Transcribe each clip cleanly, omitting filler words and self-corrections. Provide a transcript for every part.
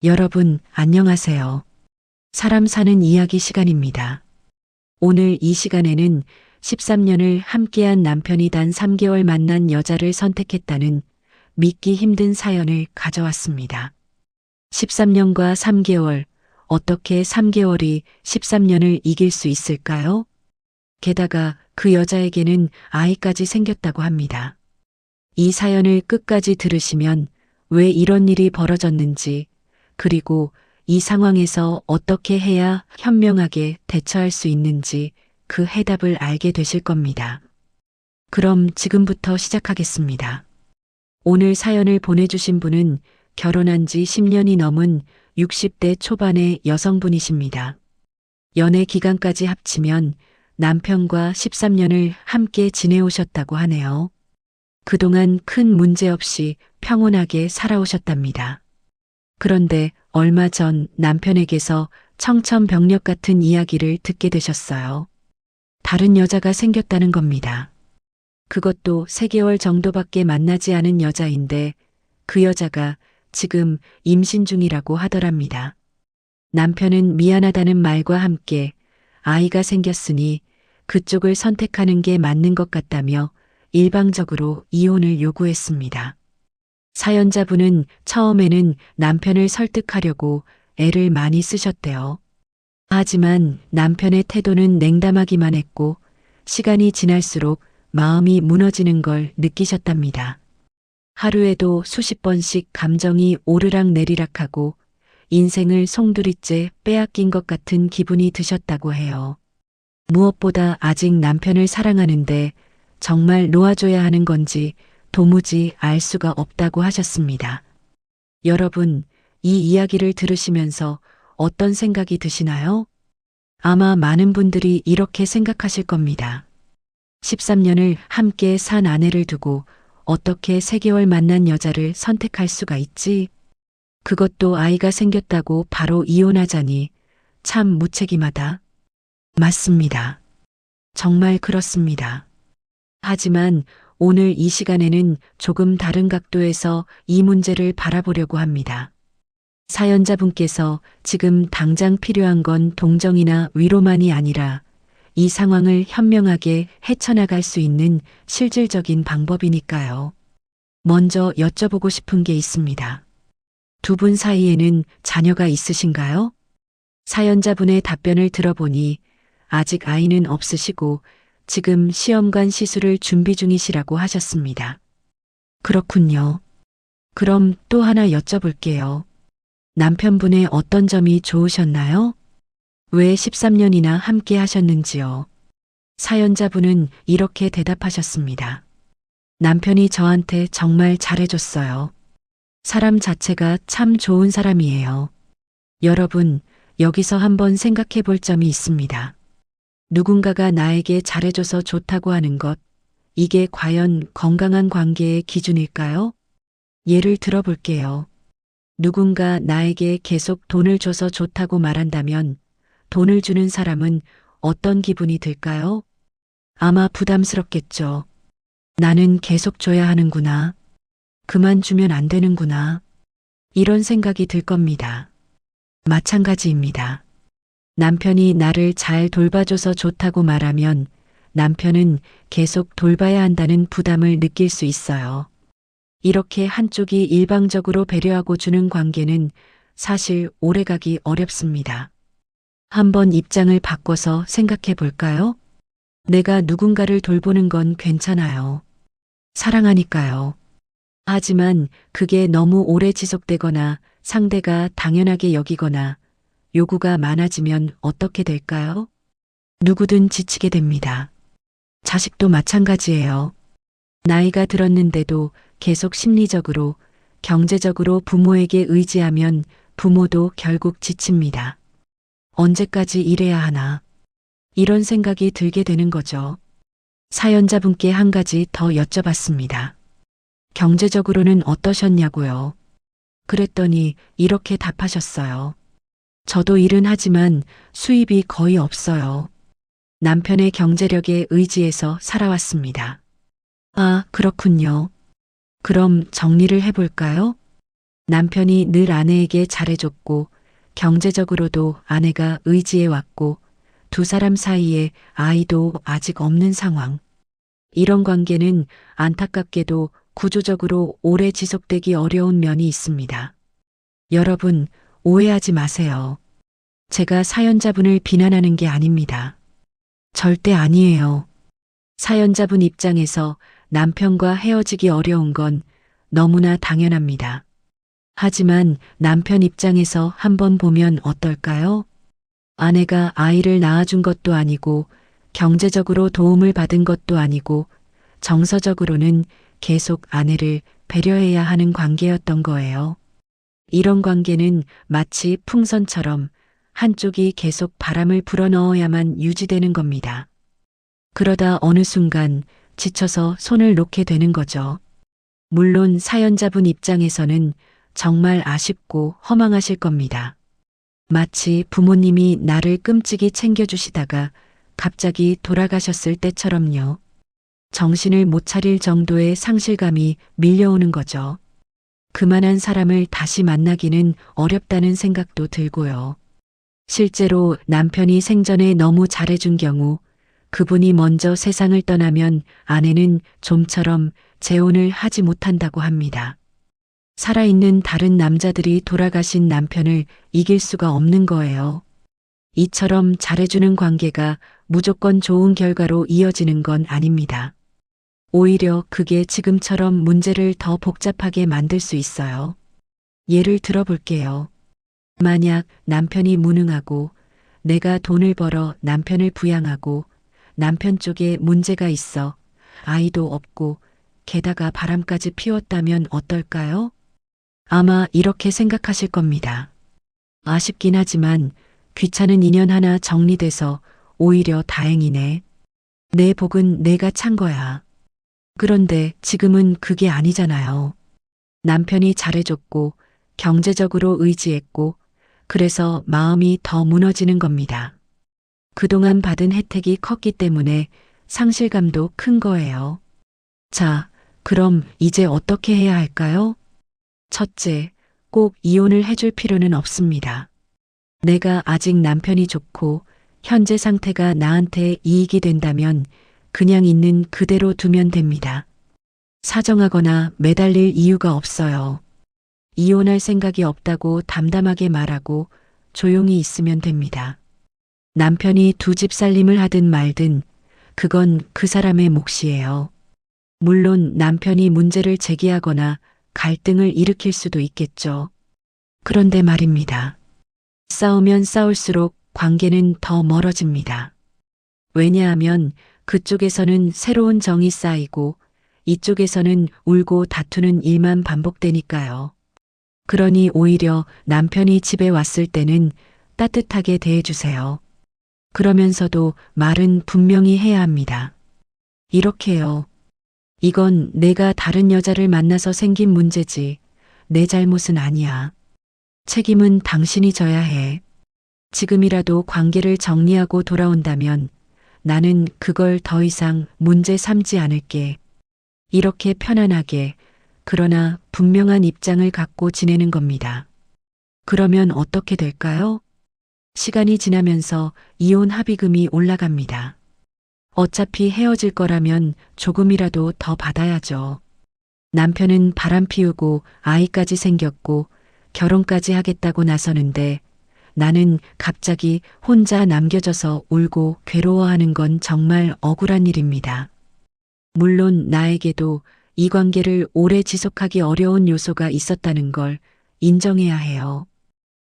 여러분, 안녕하세요. 사람 사는 이야기 시간입니다. 오늘 이 시간에는 13년을 함께한 남편이 단 3개월 만난 여자를 선택했다는 믿기 힘든 사연을 가져왔습니다. 13년과 3개월, 어떻게 3개월이 13년을 이길 수 있을까요? 게다가 그 여자에게는 아이까지 생겼다고 합니다. 이 사연을 끝까지 들으시면 왜 이런 일이 벌어졌는지, 그리고 이 상황에서 어떻게 해야 현명하게 대처할 수 있는지 그 해답을 알게 되실 겁니다. 그럼 지금부터 시작하겠습니다. 오늘 사연을 보내주신 분은 결혼한 지 10년이 넘은 60대 초반의 여성분이십니다. 연애 기간까지 합치면 남편과 13년을 함께 지내오셨다고 하네요. 그동안 큰 문제 없이 평온하게 살아오셨답니다. 그런데 얼마 전 남편에게서 청천벽력 같은 이야기를 듣게 되셨어요. 다른 여자가 생겼다는 겁니다. 그것도 3개월 정도밖에 만나지 않은 여자인데 그 여자가 지금 임신 중이라고 하더랍니다. 남편은 미안하다는 말과 함께 아이가 생겼으니 그쪽을 선택하는 게 맞는 것 같다며 일방적으로 이혼을 요구했습니다. 사연자분은 처음에는 남편을 설득하려고 애를 많이 쓰셨대요. 하지만 남편의 태도는 냉담하기만 했고 시간이 지날수록 마음이 무너지는 걸 느끼셨답니다. 하루에도 수십 번씩 감정이 오르락내리락하고 인생을 송두리째 빼앗긴 것 같은 기분이 드셨다고 해요. 무엇보다 아직 남편을 사랑하는데 정말 놓아줘야 하는 건지 도무지 알 수가 없다고 하셨습니다. 여러분, 이 이야기를 들으시면서 어떤 생각이 드시나요? 아마 많은 분들이 이렇게 생각하실 겁니다. 13년을 함께 산 아내를 두고 어떻게 3개월 만난 여자를 선택할 수가 있지? 그것도 아이가 생겼다고 바로 이혼하자니 참 무책임하다. 맞습니다. 정말 그렇습니다. 하지만 오늘 이 시간에는 조금 다른 각도에서 이 문제를 바라보려고 합니다. 사연자분께서 지금 당장 필요한 건 동정이나 위로만이 아니라 이 상황을 현명하게 헤쳐나갈 수 있는 실질적인 방법이니까요. 먼저 여쭤보고 싶은 게 있습니다. 두 분 사이에는 자녀가 있으신가요? 사연자분의 답변을 들어보니 아직 아이는 없으시고 지금 시험관 시술을 준비 중이시라고 하셨습니다. 그렇군요. 그럼 또 하나 여쭤볼게요. 남편분의 어떤 점이 좋으셨나요? 왜 13년이나 함께 하셨는지요? 사연자분은 이렇게 대답하셨습니다. 남편이 저한테 정말 잘해줬어요. 사람 자체가 참 좋은 사람이에요. 여러분, 여기서 한번 생각해 볼 점이 있습니다. 누군가가 나에게 잘해줘서 좋다고 하는 것, 이게 과연 건강한 관계의 기준일까요? 예를 들어볼게요. 누군가 나에게 계속 돈을 줘서 좋다고 말한다면 돈을 주는 사람은 어떤 기분이 들까요? 아마 부담스럽겠죠. 나는 계속 줘야 하는구나. 그만 주면 안 되는구나. 이런 생각이 들 겁니다. 마찬가지입니다. 남편이 나를 잘 돌봐줘서 좋다고 말하면 남편은 계속 돌봐야 한다는 부담을 느낄 수 있어요. 이렇게 한쪽이 일방적으로 배려하고 주는 관계는 사실 오래가기 어렵습니다. 한번 입장을 바꿔서 생각해 볼까요? 내가 누군가를 돌보는 건 괜찮아요. 사랑하니까요. 하지만 그게 너무 오래 지속되거나 상대가 당연하게 여기거나 요구가 많아지면 어떻게 될까요? 누구든 지치게 됩니다. 자식도 마찬가지예요. 나이가 들었는데도 계속 심리적으로, 경제적으로 부모에게 의지하면 부모도 결국 지칩니다. 언제까지 이래야 하나? 이런 생각이 들게 되는 거죠. 사연자분께 한 가지 더 여쭤봤습니다. 경제적으로는 어떠셨냐고요? 그랬더니 이렇게 답하셨어요. 저도 일은 하지만 수입이 거의 없어요. 남편의 경제력에 의지해서 살아왔습니다. 아, 그렇군요. 그럼 정리를 해볼까요? 남편이 늘 아내에게 잘해줬고 경제적으로도 아내가 의지해왔고 두 사람 사이에 아이도 아직 없는 상황. 이런 관계는 안타깝게도 구조적으로 오래 지속되기 어려운 면이 있습니다. 여러분, 오해하지 마세요. 제가 사연자분을 비난하는 게 아닙니다. 절대 아니에요. 사연자분 입장에서 남편과 헤어지기 어려운 건 너무나 당연합니다. 하지만 남편 입장에서 한번 보면 어떨까요? 아내가 아이를 낳아준 것도 아니고 경제적으로 도움을 받은 것도 아니고 정서적으로는 계속 아내를 배려해야 하는 관계였던 거예요. 이런 관계는 마치 풍선처럼 한쪽이 계속 바람을 불어넣어야만 유지되는 겁니다. 그러다 어느 순간 지쳐서 손을 놓게 되는 거죠. 물론 사연자분 입장에서는 정말 아쉽고 허망하실 겁니다. 마치 부모님이 나를 끔찍이 챙겨주시다가 갑자기 돌아가셨을 때처럼요. 정신을 못 차릴 정도의 상실감이 밀려오는 거죠. 그만한 사람을 다시 만나기는 어렵다는 생각도 들고요. 실제로 남편이 생전에 너무 잘해준 경우 그분이 먼저 세상을 떠나면 아내는 좀처럼 재혼을 하지 못한다고 합니다. 살아있는 다른 남자들이 돌아가신 남편을 이길 수가 없는 거예요. 이처럼 잘해주는 관계가 무조건 좋은 결과로 이어지는 건 아닙니다. 오히려 그게 지금처럼 문제를 더 복잡하게 만들 수 있어요. 예를 들어볼게요. 만약 남편이 무능하고 내가 돈을 벌어 남편을 부양하고 남편 쪽에 문제가 있어 아이도 없고 게다가 바람까지 피웠다면 어떨까요? 아마 이렇게 생각하실 겁니다. 아쉽긴 하지만 귀찮은 인연 하나 정리돼서 오히려 다행이네. 내 복은 내가 찬 거야. 그런데 지금은 그게 아니잖아요. 남편이 잘해줬고 경제적으로 의지했고 그래서 마음이 더 무너지는 겁니다. 그동안 받은 혜택이 컸기 때문에 상실감도 큰 거예요. 자, 그럼 이제 어떻게 해야 할까요? 첫째, 꼭 이혼을 해줄 필요는 없습니다. 내가 아직 남편이 좋고 현재 상태가 나한테 이익이 된다면 그냥 있는 그대로 두면 됩니다. 사정하거나 매달릴 이유가 없어요. 이혼할 생각이 없다고 담담하게 말하고 조용히 있으면 됩니다. 남편이 두 집 살림을 하든 말든 그건 그 사람의 몫이에요. 물론 남편이 문제를 제기하거나 갈등을 일으킬 수도 있겠죠. 그런데 말입니다. 싸우면 싸울수록 관계는 더 멀어집니다. 왜냐하면 그쪽에서는 새로운 정이 쌓이고 이쪽에서는 울고 다투는 일만 반복되니까요. 그러니 오히려 남편이 집에 왔을 때는 따뜻하게 대해주세요. 그러면서도 말은 분명히 해야 합니다. 이렇게요. 이건 내가 다른 여자를 만나서 생긴 문제지 내 잘못은 아니야. 책임은 당신이 져야 해. 지금이라도 관계를 정리하고 돌아온다면 나는 그걸 더 이상 문제 삼지 않을게. 이렇게 편안하게 그러나 분명한 입장을 갖고 지내는 겁니다. 그러면 어떻게 될까요? 시간이 지나면서 이혼 합의금이 올라갑니다. 어차피 헤어질 거라면 조금이라도 더 받아야죠. 남편은 바람 피우고 아이까지 생겼고 결혼까지 하겠다고 나서는데 나는 갑자기 혼자 남겨져서 울고 괴로워하는 건 정말 억울한 일입니다. 물론 나에게도 이 관계를 오래 지속하기 어려운 요소가 있었다는 걸 인정해야 해요.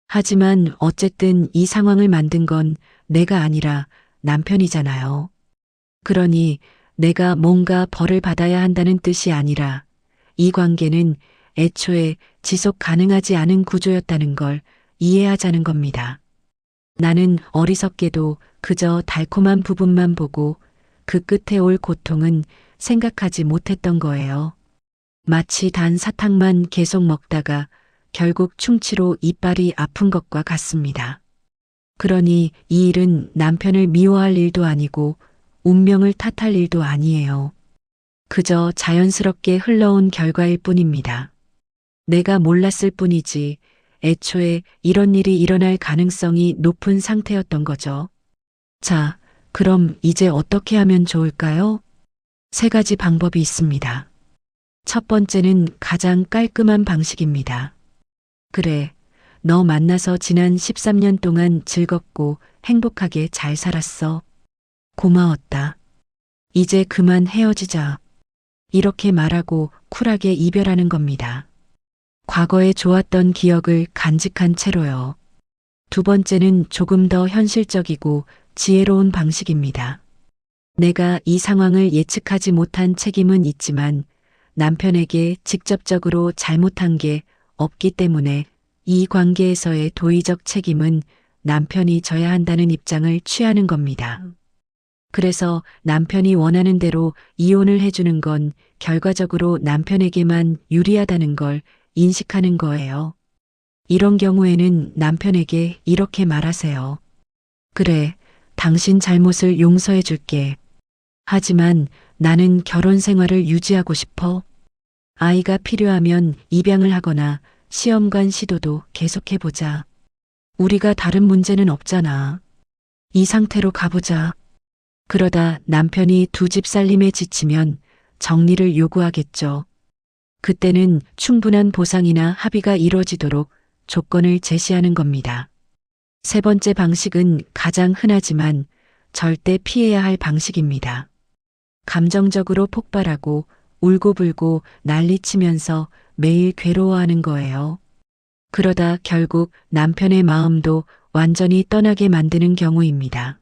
하지만 어쨌든 이 상황을 만든 건 내가 아니라 남편이잖아요. 그러니 내가 뭔가 벌을 받아야 한다는 뜻이 아니라 이 관계는 애초에 지속 가능하지 않은 구조였다는 걸 이해하자는 겁니다. 나는 어리석게도 그저 달콤한 부분만 보고 그 끝에 올 고통은 생각하지 못했던 거예요. 마치 단 사탕만 계속 먹다가 결국 충치로 이빨이 아픈 것과 같습니다. 그러니 이 일은 남편을 미워할 일도 아니고 운명을 탓할 일도 아니에요. 그저 자연스럽게 흘러온 결과일 뿐입니다. 내가 몰랐을 뿐이지 애초에 이런 일이 일어날 가능성이 높은 상태였던 거죠. 자, 그럼 이제 어떻게 하면 좋을까요? 세 가지 방법이 있습니다. 첫 번째는 가장 깔끔한 방식입니다. 그래, 너 만나서 지난 13년 동안 즐겁고 행복하게 잘 살았어. 고마웠다. 이제 그만 헤어지자. 이렇게 말하고 쿨하게 이별하는 겁니다. 과거에 좋았던 기억을 간직한 채로요. 두 번째는 조금 더 현실적이고 지혜로운 방식입니다. 내가 이 상황을 예측하지 못한 책임은 있지만 남편에게 직접적으로 잘못한 게 없기 때문에 이 관계에서의 도의적 책임은 남편이 져야 한다는 입장을 취하는 겁니다. 그래서 남편이 원하는 대로 이혼을 해주는 건 결과적으로 남편에게만 유리하다는 걸 인식하는 거예요. 이런 경우에는 남편에게 이렇게 말하세요. 그래, 당신 잘못을 용서해 줄게. 하지만 나는 결혼 생활을 유지하고 싶어. 아이가 필요하면 입양을 하거나 시험관 시도도 계속해보자. 우리가 다른 문제는 없잖아. 이 상태로 가보자. 그러다 남편이 두 집 살림에 지치면 정리를 요구하겠죠. 그때는 충분한 보상이나 합의가 이루어지도록 조건을 제시하는 겁니다. 세 번째 방식은 가장 흔하지만 절대 피해야 할 방식입니다. 감정적으로 폭발하고 울고불고 난리치면서 매일 괴로워하는 거예요. 그러다 결국 남편의 마음도 완전히 떠나게 만드는 경우입니다.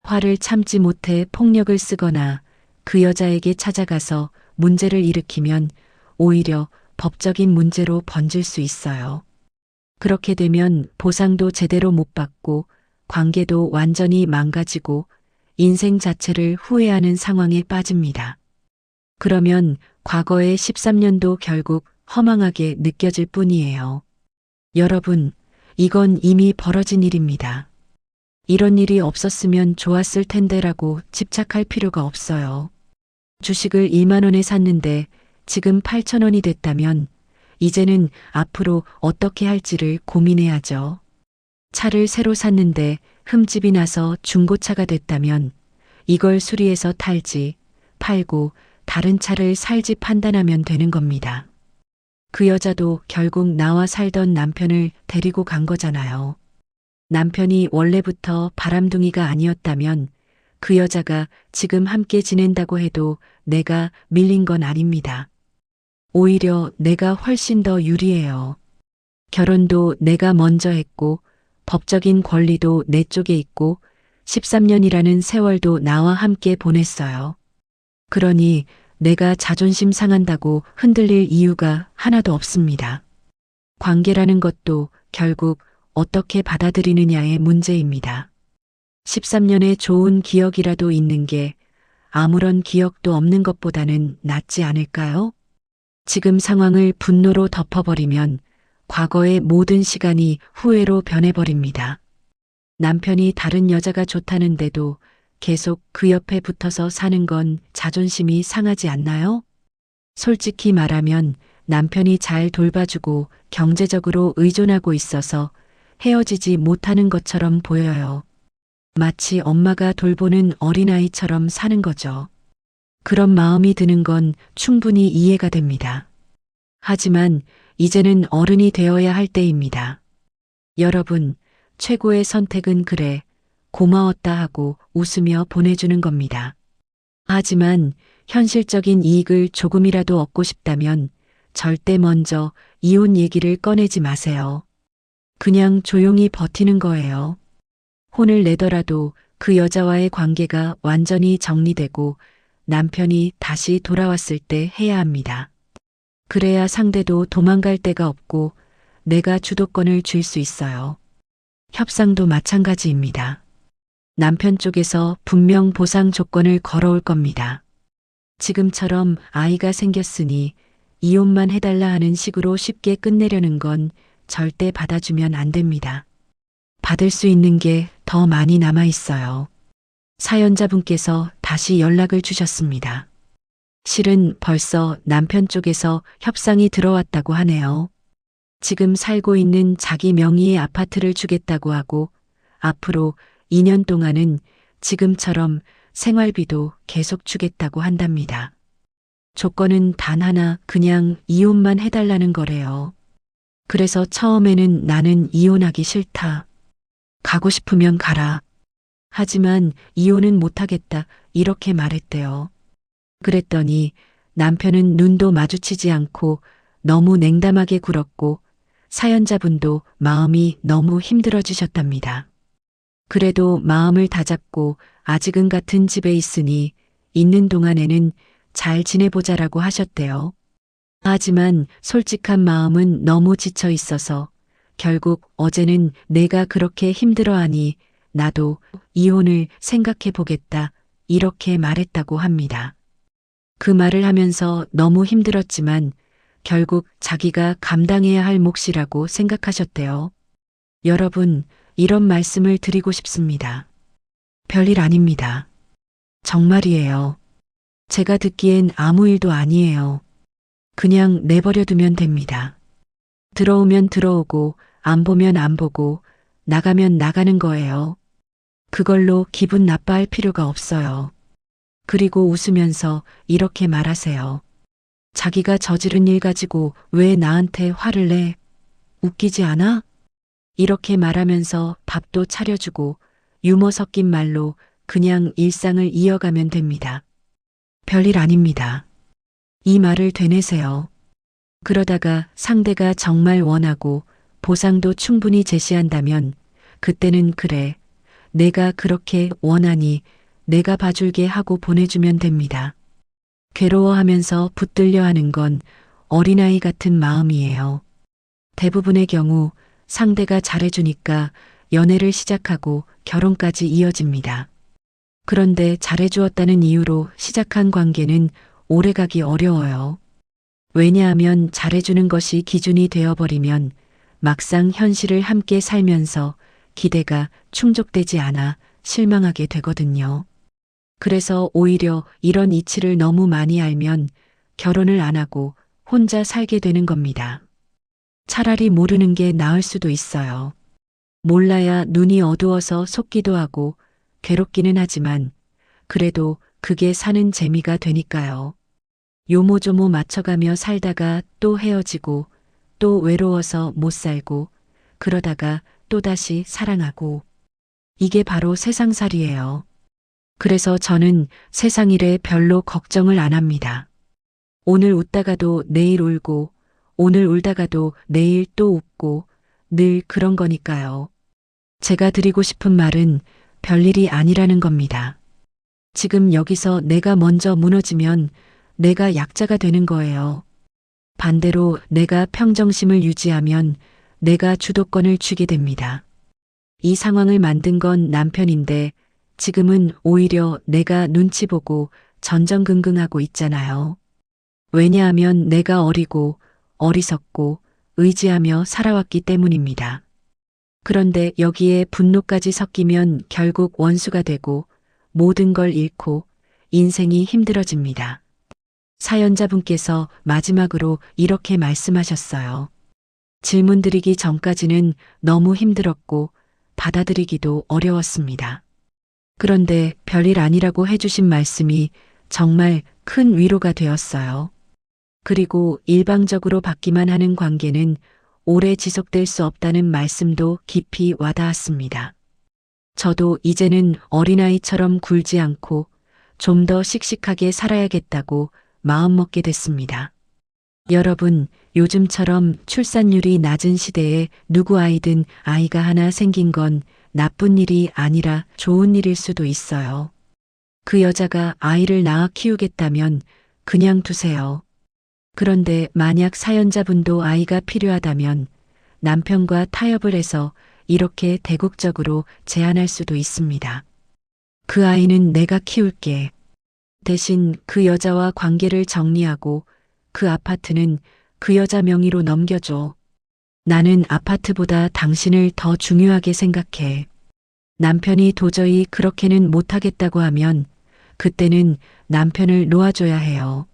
화를 참지 못해 폭력을 쓰거나 그 여자에게 찾아가서 문제를 일으키면 오히려 법적인 문제로 번질 수 있어요. 그렇게 되면 보상도 제대로 못 받고 관계도 완전히 망가지고 인생 자체를 후회하는 상황에 빠집니다. 그러면 과거의 13년도 결국 허망하게 느껴질 뿐이에요. 여러분, 이건 이미 벌어진 일입니다. 이런 일이 없었으면 좋았을 텐데라고 집착할 필요가 없어요. 주식을 1만 원에 샀는데 지금 8천 원이 됐다면 이제는 앞으로 어떻게 할지를 고민해야죠. 차를 새로 샀는데 흠집이 나서 중고차가 됐다면 이걸 수리해서 탈지 팔고 다른 차를 살지 판단하면 되는 겁니다. 그 여자도 결국 나와 살던 남편을 데리고 간 거잖아요. 남편이 원래부터 바람둥이가 아니었다면 그 여자가 지금 함께 지낸다고 해도 내가 밀린 건 아닙니다. 오히려 내가 훨씬 더 유리해요. 결혼도 내가 먼저 했고 법적인 권리도 내 쪽에 있고 13년이라는 세월도 나와 함께 보냈어요. 그러니 내가 자존심 상한다고 흔들릴 이유가 하나도 없습니다. 관계라는 것도 결국 어떻게 받아들이느냐의 문제입니다. 13년의 좋은 기억이라도 있는 게 아무런 기억도 없는 것보다는 낫지 않을까요? 지금 상황을 분노로 덮어버리면 과거의 모든 시간이 후회로 변해버립니다. 남편이 다른 여자가 좋다는데도 계속 그 옆에 붙어서 사는 건 자존심이 상하지 않나요? 솔직히 말하면 남편이 잘 돌봐주고 경제적으로 의존하고 있어서 헤어지지 못하는 것처럼 보여요. 마치 엄마가 돌보는 어린아이처럼 사는 거죠. 그런 마음이 드는 건 충분히 이해가 됩니다. 하지만 이제는 어른이 되어야 할 때입니다. 여러분, 최고의 선택은 그래, 고마웠다 하고 웃으며 보내주는 겁니다. 하지만 현실적인 이익을 조금이라도 얻고 싶다면 절대 먼저 이혼 얘기를 꺼내지 마세요. 그냥 조용히 버티는 거예요. 혼을 내더라도 그 여자와의 관계가 완전히 정리되고 남편이 다시 돌아왔을 때 해야 합니다. 그래야 상대도 도망갈 데가 없고 내가 주도권을 쥘 수 있어요. 협상도 마찬가지입니다. 남편 쪽에서 분명 보상 조건을 걸어올 겁니다. 지금처럼 아이가 생겼으니 이혼만 해달라 하는 식으로 쉽게 끝내려는 건 절대 받아주면 안 됩니다. 받을 수 있는 게 더 많이 남아 있어요. 사연자분께서 다시 연락을 주셨습니다. 실은 벌써 남편 쪽에서 협상이 들어왔다고 하네요. 지금 살고 있는 자기 명의의 아파트를 주겠다고 하고 앞으로 2년 동안은 지금처럼 생활비도 계속 주겠다고 한답니다. 조건은 단 하나, 그냥 이혼만 해달라는 거래요. 그래서 처음에는 나는 이혼하기 싫다. 가고 싶으면 가라. 하지만 이혼은 못하겠다. 이렇게 말했대요. 그랬더니 남편은 눈도 마주치지 않고 너무 냉담하게 굴었고 사연자분도 마음이 너무 힘들어지셨답니다. 그래도 마음을 다잡고 아직은 같은 집에 있으니 있는 동안에는 잘 지내보자라고 하셨대요. 하지만 솔직한 마음은 너무 지쳐 있어서 결국 어제는 내가 그렇게 힘들어하니 나도 이혼을 생각해 보겠다 이렇게 말했다고 합니다. 그 말을 하면서 너무 힘들었지만 결국 자기가 감당해야 할 몫이라고 생각하셨대요. 여러분, 이런 말씀을 드리고 싶습니다. 별일 아닙니다. 정말이에요. 제가 듣기엔 아무 일도 아니에요. 그냥 내버려 두면 됩니다. 들어오면 들어오고, 안 보면 안 보고, 나가면 나가는 거예요. 그걸로 기분 나빠할 필요가 없어요. 그리고 웃으면서 이렇게 말하세요. 자기가 저지른 일 가지고 왜 나한테 화를 내? 웃기지 않아? 이렇게 말하면서 밥도 차려주고 유머 섞인 말로 그냥 일상을 이어가면 됩니다. 별일 아닙니다. 이 말을 되뇌세요. 그러다가 상대가 정말 원하고 보상도 충분히 제시한다면 그때는 그래, 내가 그렇게 원하니 내가 봐줄게 하고 보내주면 됩니다. 괴로워하면서 붙들려 하는 건 어린아이 같은 마음이에요. 대부분의 경우 상대가 잘해주니까 연애를 시작하고 결혼까지 이어집니다. 그런데 잘해주었다는 이유로 시작한 관계는 오래가기 어려워요. 왜냐하면 잘해주는 것이 기준이 되어버리면 막상 현실을 함께 살면서 기대가 충족되지 않아 실망하게 되거든요. 그래서 오히려 이런 이치를 너무 많이 알면 결혼을 안 하고 혼자 살게 되는 겁니다. 차라리 모르는 게 나을 수도 있어요. 몰라야 눈이 어두워서 속기도 하고 괴롭기는 하지만 그래도 그게 사는 재미가 되니까요. 요모조모 맞춰가며 살다가 또 헤어지고 또 외로워서 못 살고 그러다가 또다시 사랑하고 이게 바로 세상살이에요. 그래서 저는 세상 일에 별로 걱정을 안 합니다. 오늘 웃다가도 내일 울고 오늘 울다가도 내일 또 웃고 늘 그런 거니까요. 제가 드리고 싶은 말은 별일이 아니라는 겁니다. 지금 여기서 내가 먼저 무너지면 내가 약자가 되는 거예요. 반대로 내가 평정심을 유지하면 내가 주도권을 쥐게 됩니다. 이 상황을 만든 건 남편인데 지금은 오히려 내가 눈치 보고 전전긍긍하고 있잖아요. 왜냐하면 내가 어리고 어리석고 의지하며 살아왔기 때문입니다. 그런데 여기에 분노까지 섞이면 결국 원수가 되고 모든 걸 잃고 인생이 힘들어집니다. 사연자분께서 마지막으로 이렇게 말씀하셨어요. 질문 드리기 전까지는 너무 힘들었고 받아들이기도 어려웠습니다. 그런데 별일 아니라고 해주신 말씀이 정말 큰 위로가 되었어요. 그리고 일방적으로 받기만 하는 관계는 오래 지속될 수 없다는 말씀도 깊이 와닿았습니다. 저도 이제는 어린아이처럼 굴지 않고 좀 더 씩씩하게 살아야겠다고 마음먹게 됐습니다. 여러분, 요즘처럼 출산율이 낮은 시대에 누구 아이든 아이가 하나 생긴 건 나쁜 일이 아니라 좋은 일일 수도 있어요. 그 여자가 아이를 낳아 키우겠다면 그냥 두세요. 그런데 만약 사연자분도 아이가 필요하다면 남편과 타협을 해서 이렇게 대국적으로 제안할 수도 있습니다. 그 아이는 내가 키울게. 대신 그 여자와 관계를 정리하고 그 아파트는 그 여자 명의로 넘겨줘. 나는 아파트보다 당신을 더 중요하게 생각해. 남편이 도저히 그렇게는 못하겠다고 하면 그때는 남편을 놓아줘야 해요.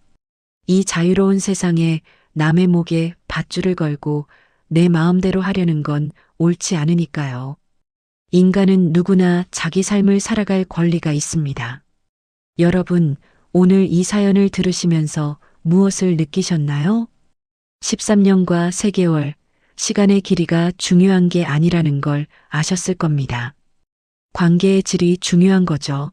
이 자유로운 세상에 남의 목에 밧줄을 걸고 내 마음대로 하려는 건 옳지 않으니까요. 인간은 누구나 자기 삶을 살아갈 권리가 있습니다. 여러분, 오늘 이 사연을 들으시면서 무엇을 느끼셨나요? 13년과 3개월, 시간의 길이가 중요한 게 아니라는 걸 아셨을 겁니다. 관계의 질이 중요한 거죠.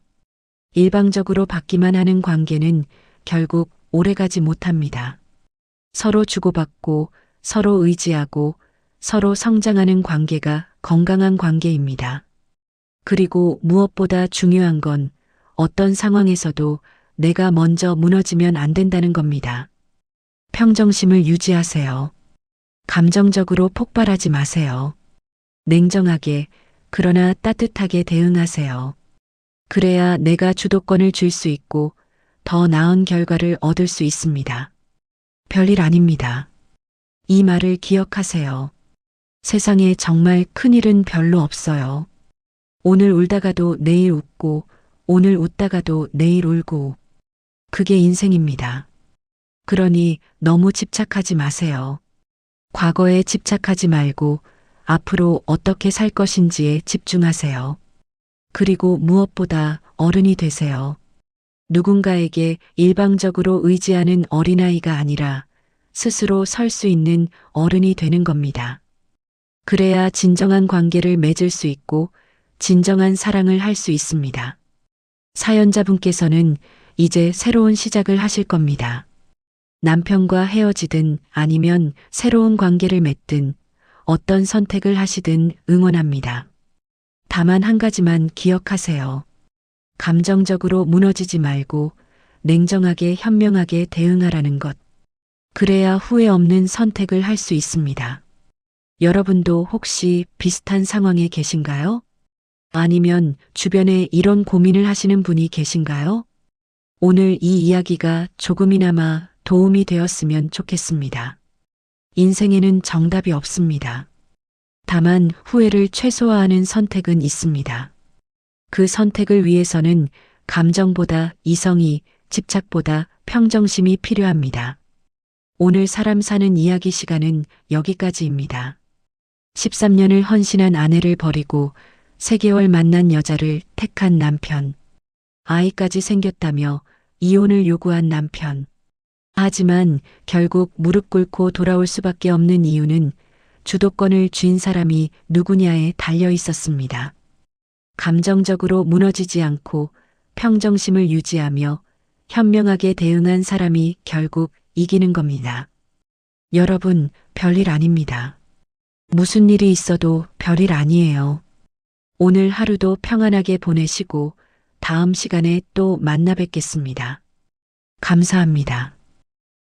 일방적으로 받기만 하는 관계는 결국 오래가지 못합니다. 서로 주고받고, 서로 의지하고, 서로 성장하는 관계가 건강한 관계입니다. 그리고 무엇보다 중요한 건 어떤 상황에서도 내가 먼저 무너지면 안 된다는 겁니다. 평정심을 유지하세요. 감정적으로 폭발하지 마세요. 냉정하게, 그러나 따뜻하게 대응하세요. 그래야 내가 주도권을 줄 수 있고 더 나은 결과를 얻을 수 있습니다. 별일 아닙니다. 이 말을 기억하세요. 세상에 정말 큰일은 별로 없어요. 오늘 울다가도 내일 웃고, 오늘 웃다가도 내일 울고. 그게 인생입니다. 그러니 너무 집착하지 마세요. 과거에 집착하지 말고 앞으로 어떻게 살 것인지에 집중하세요. 그리고 무엇보다 어른이 되세요. 누군가에게 일방적으로 의지하는 어린아이가 아니라 스스로 설 수 있는 어른이 되는 겁니다. 그래야 진정한 관계를 맺을 수 있고 진정한 사랑을 할 수 있습니다. 사연자분께서는 이제 새로운 시작을 하실 겁니다. 남편과 헤어지든 아니면 새로운 관계를 맺든 어떤 선택을 하시든 응원합니다. 다만 한 가지만 기억하세요. 감정적으로 무너지지 말고 냉정하게 현명하게 대응하라는 것. 그래야 후회 없는 선택을 할 수 있습니다. 여러분도 혹시 비슷한 상황에 계신가요? 아니면 주변에 이런 고민을 하시는 분이 계신가요? 오늘 이 이야기가 조금이나마 도움이 되었으면 좋겠습니다. 인생에는 정답이 없습니다. 다만 후회를 최소화하는 선택은 있습니다. 그 선택을 위해서는 감정보다 이성이, 집착보다 평정심이 필요합니다. 오늘 사람 사는 이야기 시간은 여기까지입니다. 13년을 헌신한 아내를 버리고 3개월 만난 여자를 택한 남편. 아이까지 생겼다며 이혼을 요구한 남편. 하지만 결국 무릎 꿇고 돌아올 수밖에 없는 이유는 주도권을 쥔 사람이 누구냐에 달려 있었습니다. 감정적으로 무너지지 않고 평정심을 유지하며 현명하게 대응한 사람이 결국 이기는 겁니다. 여러분, 별일 아닙니다. 무슨 일이 있어도 별일 아니에요. 오늘 하루도 평안하게 보내시고 다음 시간에 또 만나 뵙겠습니다. 감사합니다.